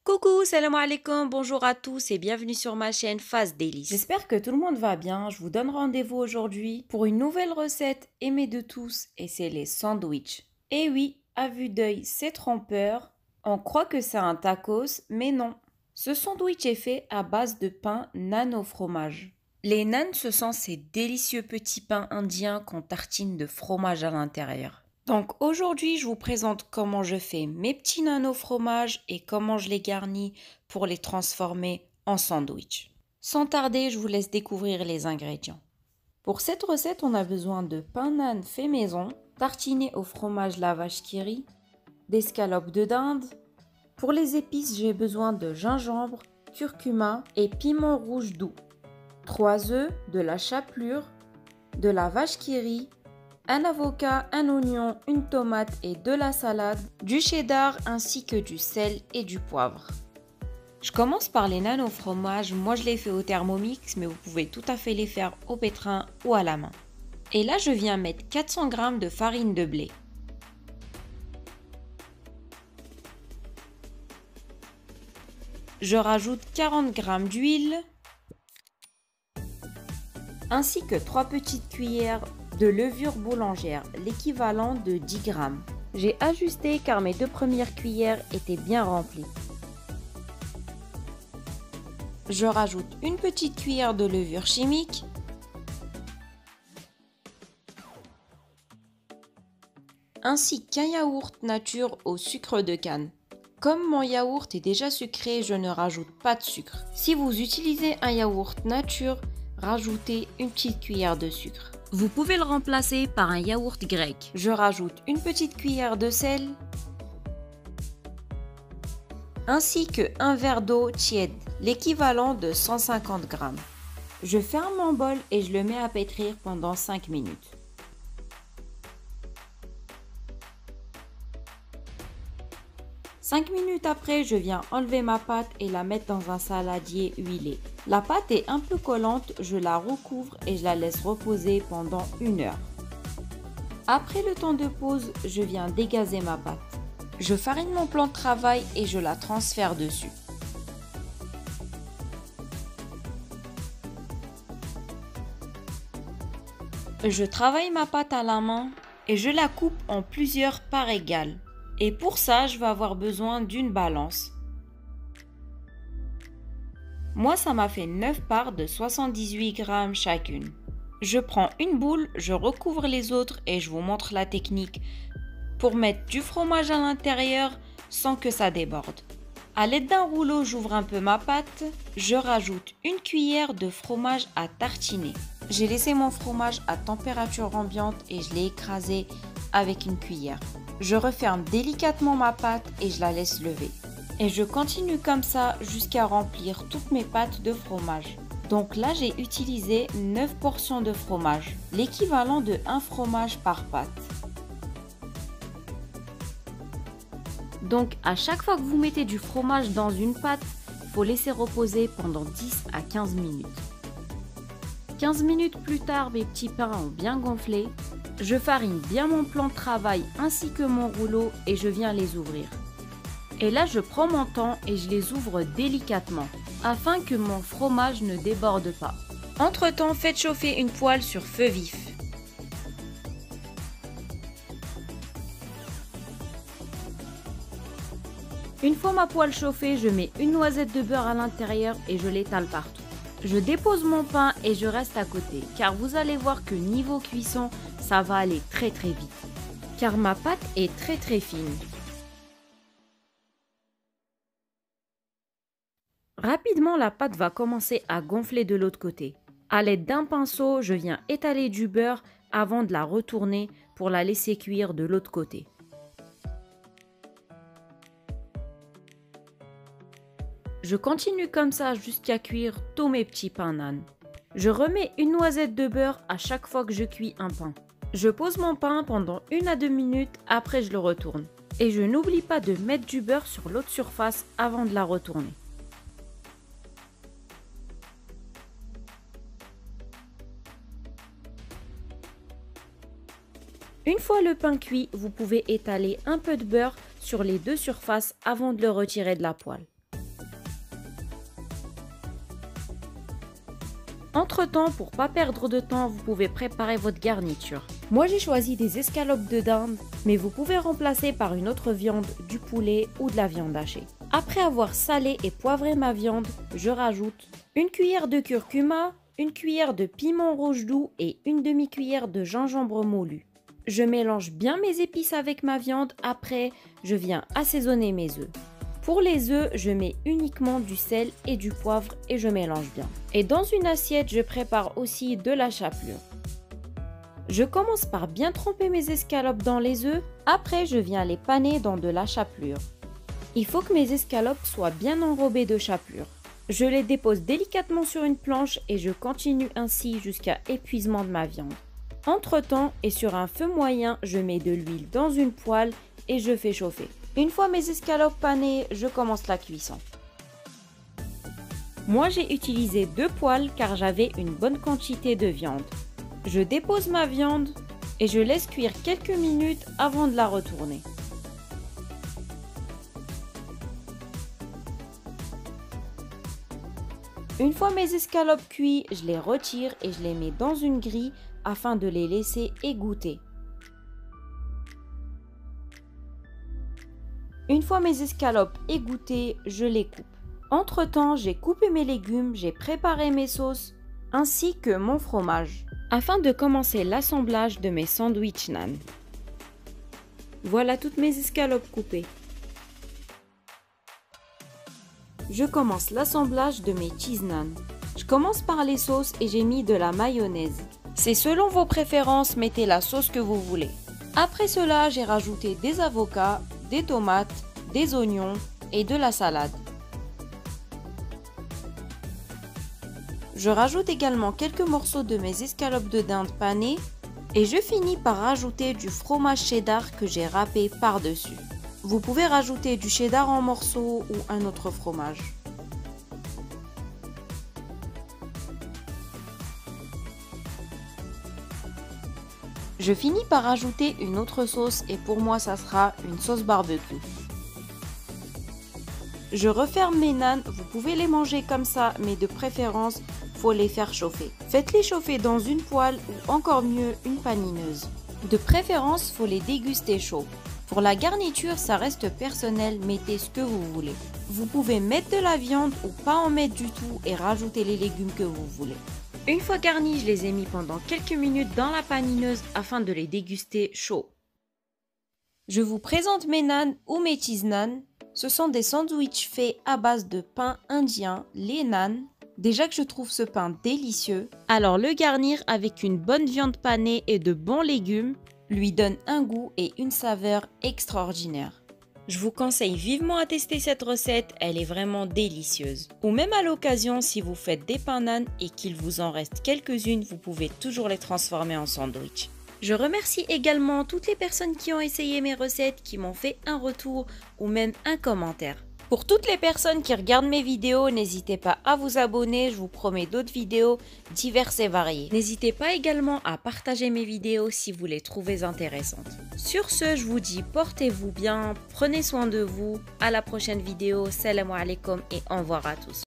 Coucou, salam alaikum, bonjour à tous et bienvenue sur ma chaîne Fast Daily. J'espère que tout le monde va bien. Je vous donne rendez-vous aujourd'hui pour une nouvelle recette aimée de tous et c'est les sandwichs. Et oui, à vue d'œil, c'est trompeur. On croit que c'est un tacos, mais non. Ce sandwich est fait à base de pain nan au fromage. Les naans, ce sont ces délicieux petits pains indiens qu'on tartine de fromage à l'intérieur. Donc aujourd'hui, je vous présente comment je fais mes petits naans au fromage et comment je les garnis pour les transformer en sandwich. Sans tarder, je vous laisse découvrir les ingrédients. Pour cette recette, on a besoin de pain nan fait maison, tartiné au fromage la vache qui rit, d'escalopes de dinde. Pour les épices, j'ai besoin de gingembre, curcuma et piment rouge doux. 3 œufs, de la chapelure, de la vache qui rit, un avocat, un oignon, une tomate et de la salade, du cheddar ainsi que du sel et du poivre. Je commence par les naans au fromage. Moi je les fais au Thermomix, mais vous pouvez tout à fait les faire au pétrin ou à la main. Et là je viens mettre 400 g de farine de blé. Je rajoute 40 g d'huile ainsi que 3 petites cuillères de levure boulangère, l'équivalent de 10 g. J'ai ajusté car mes 2 premières cuillères étaient bien remplies. Je rajoute une petite cuillère de levure chimique ainsi qu'un yaourt nature au sucre de canne. Comme mon yaourt est déjà sucré, je ne rajoute pas de sucre. Si vous utilisez un yaourt nature, rajoutez une petite cuillère de sucre. Vous pouvez le remplacer par un yaourt grec. Je rajoute une petite cuillère de sel ainsi que un verre d'eau tiède, l'équivalent de 150 g. Je ferme mon bol et je le mets à pétrir pendant 5 minutes. Cinq minutes après, je viens enlever ma pâte et la mettre dans un saladier huilé. La pâte est un peu collante, je la recouvre et je la laisse reposer pendant 1 heure. Après le temps de pause, je viens dégazer ma pâte. Je farine mon plan de travail et je la transfère dessus. Je travaille ma pâte à la main et je la coupe en plusieurs parts égales. Et pour ça, je vais avoir besoin d'une balance. Moi, ça m'a fait 9 parts de 78 g chacune. Je prends une boule, je recouvre les autres et je vous montre la technique pour mettre du fromage à l'intérieur sans que ça déborde. À l'aide d'un rouleau, j'ouvre un peu ma pâte. Je rajoute une cuillère de fromage à tartiner. J'ai laissé mon fromage à température ambiante et je l'ai écrasé avec une cuillère. Je referme délicatement ma pâte et je la laisse lever. Et je continue comme ça jusqu'à remplir toutes mes pâtes de fromage. Donc là, j'ai utilisé 9 portions de fromage, l'équivalent de 1 fromage par pâte. Donc à chaque fois que vous mettez du fromage dans une pâte, il faut laisser reposer pendant 10 à 15 minutes. 15 minutes plus tard, mes petits pains ont bien gonflé. Je farine bien mon plan de travail ainsi que mon rouleau et je viens les ouvrir. Et là, je prends mon temps et je les ouvre délicatement afin que mon fromage ne déborde pas. Entre-temps, faites chauffer une poêle sur feu vif. Une fois ma poêle chauffée, je mets une noisette de beurre à l'intérieur et je l'étale partout. Je dépose mon pain et je reste à côté car vous allez voir que niveau cuisson, ça va aller très vite car ma pâte est très fine. Rapidement, la pâte va commencer à gonfler de l'autre côté. À l'aide d'un pinceau, je viens étaler du beurre avant de la retourner pour la laisser cuire de l'autre côté. Je continue comme ça jusqu'à cuire tous mes petits pains nan. Je remets une noisette de beurre à chaque fois que je cuis un pain. Je pose mon pain pendant 1 à 2 minutes, après je le retourne. Et je n'oublie pas de mettre du beurre sur l'autre surface avant de la retourner. Une fois le pain cuit, vous pouvez étaler un peu de beurre sur les 2 surfaces avant de le retirer de la poêle. Entre-temps, pour pas perdre de temps, vous pouvez préparer votre garniture. Moi j'ai choisi des escalopes de dinde, mais vous pouvez remplacer par une autre viande, du poulet ou de la viande hachée. Après avoir salé et poivré ma viande, je rajoute une cuillère de curcuma, une cuillère de piment rouge doux et une demi-cuillère de gingembre moulu. Je mélange bien mes épices avec ma viande, après je viens assaisonner mes œufs. Pour les œufs, je mets uniquement du sel et du poivre et je mélange bien. Et dans une assiette, je prépare aussi de la chapelure. Je commence par bien tremper mes escalopes dans les œufs, après je viens les paner dans de la chapelure. Il faut que mes escalopes soient bien enrobées de chapelure. Je les dépose délicatement sur une planche et je continue ainsi jusqu'à épuisement de ma viande. Entre-temps et sur un feu moyen, je mets de l'huile dans une poêle et je fais chauffer. Une fois mes escalopes panées, je commence la cuisson. Moi j'ai utilisé 2 poêles car j'avais une bonne quantité de viande. Je dépose ma viande et je laisse cuire quelques minutes avant de la retourner. Une fois mes escalopes cuits, je les retire et je les mets dans une grille afin de les laisser égoutter. Une fois mes escalopes égouttées, je les coupe. Entre-temps, j'ai coupé mes légumes, j'ai préparé mes sauces ainsi que mon fromage afin de commencer l'assemblage de mes sandwichs naan. Voilà toutes mes escalopes coupées. Je commence l'assemblage de mes cheese naan. Je commence par les sauces et j'ai mis de la mayonnaise. C'est selon vos préférences, mettez la sauce que vous voulez. Après cela, j'ai rajouté des avocats, des tomates, des oignons et de la salade. Je rajoute également quelques morceaux de mes escalopes de dinde panées et je finis par rajouter du fromage cheddar que j'ai râpé par-dessus. Vous pouvez rajouter du cheddar en morceaux ou un autre fromage. Je finis par rajouter une autre sauce et pour moi ça sera une sauce barbecue. Je referme mes naans, vous pouvez les manger comme ça mais de préférence faut les faire chauffer. Faites-les chauffer dans une poêle ou encore mieux une panineuse. De préférence faut les déguster chauds. Pour la garniture ça reste personnel, mettez ce que vous voulez. Vous pouvez mettre de la viande ou pas en mettre du tout et rajouter les légumes que vous voulez. Une fois garnis, je les ai mis pendant quelques minutes dans la panineuse afin de les déguster chauds. Je vous présente mes naans ou mes cheese naans. Ce sont des sandwichs faits à base de pain indien, les naans. Déjà que je trouve ce pain délicieux, alors le garnir avec une bonne viande panée et de bons légumes lui donne un goût et une saveur extraordinaires. Je vous conseille vivement à tester cette recette, elle est vraiment délicieuse. Ou même à l'occasion, si vous faites des pains naan et qu'il vous en reste quelques-unes, vous pouvez toujours les transformer en sandwich. Je remercie également toutes les personnes qui ont essayé mes recettes, qui m'ont fait un retour ou même un commentaire. Pour toutes les personnes qui regardent mes vidéos, n'hésitez pas à vous abonner, je vous promets d'autres vidéos diverses et variées. N'hésitez pas également à partager mes vidéos si vous les trouvez intéressantes. Sur ce, je vous dis portez-vous bien, prenez soin de vous, à la prochaine vidéo, salam alaikum et au revoir à tous.